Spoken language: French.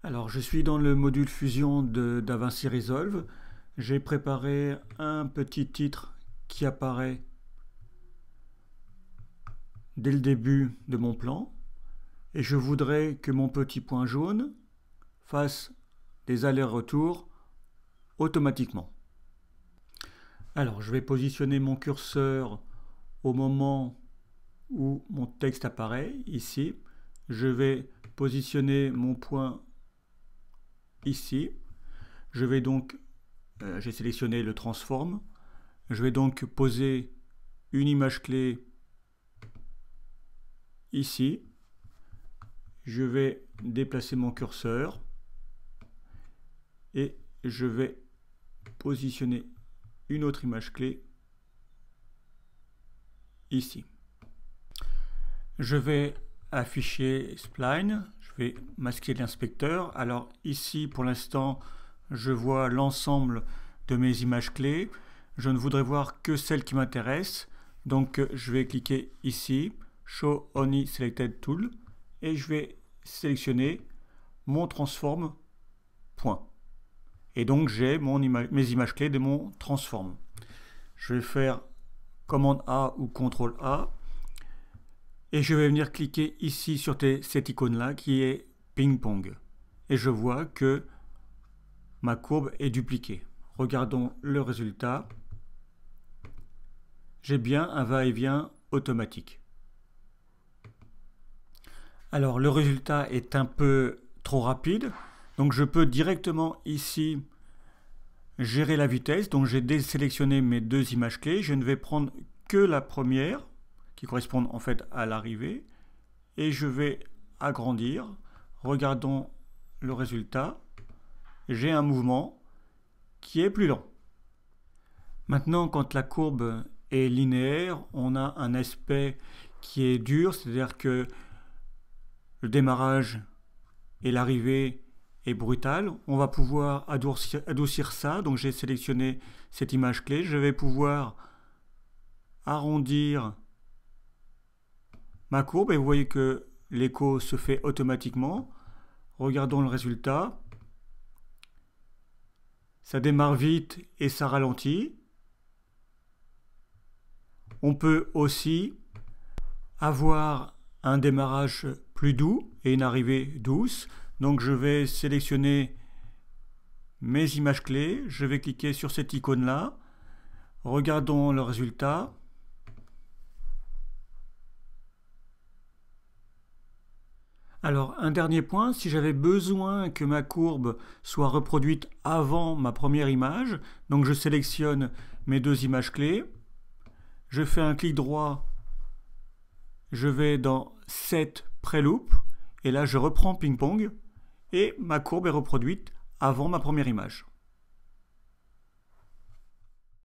Alors, je suis dans le module Fusion de DaVinci Resolve. J'ai préparé un petit titre qui apparaît dès le début de mon plan. Et je voudrais que mon petit point jaune fasse des allers-retours automatiquement. Alors, je vais positionner mon curseur au moment où mon texte apparaît, ici. Je vais positionner mon point ici. Je vais donc, j'ai sélectionné le transform. Je vais donc poser une image clé ici. Je vais déplacer mon curseur et je vais positionner une autre image clé ici. Je vais afficher Spline, je vais masquer l'inspecteur. Alors ici pour l'instant je vois l'ensemble de mes images clés. Je ne voudrais voir que celles qui m'intéressent, donc je vais cliquer ici, Show Only Selected Tool, et je vais sélectionner mon transform point. Et donc j'ai mes images clés de mon transform. Je vais faire commande A ou CTRL A. Et je vais venir cliquer ici sur cette icône-là qui est ping-pong. Et je vois que ma courbe est dupliquée. Regardons le résultat. J'ai bien un va-et-vient automatique. Alors le résultat est un peu trop rapide. Donc je peux directement ici gérer la vitesse. Donc j'ai désélectionné mes deux images clés. Je ne vais prendre que la première, qui correspondent en fait à l'arrivée, et je vais agrandir. Regardons le résultat. J'ai un mouvement qui est plus lent. Maintenant, quand la courbe est linéaire, on a un aspect qui est dur, c'est-à-dire que le démarrage et l'arrivée est brutal. On va pouvoir adoucir ça. Donc j'ai sélectionné cette image clé. Je vais pouvoir arrondir ma courbe et vous voyez que l'écho se fait automatiquement. Regardons le résultat. Ça démarre vite et ça ralentit. On peut aussi avoir un démarrage plus doux et une arrivée douce. Donc je vais sélectionner mes images clés. Je vais cliquer sur cette icône-là. Regardons le résultat. Alors, un dernier point, si j'avais besoin que ma courbe soit reproduite avant ma première image, donc je sélectionne mes deux images clés, je fais un clic droit, je vais dans Set Preloop, et là je reprends ping-pong, et ma courbe est reproduite avant ma première image.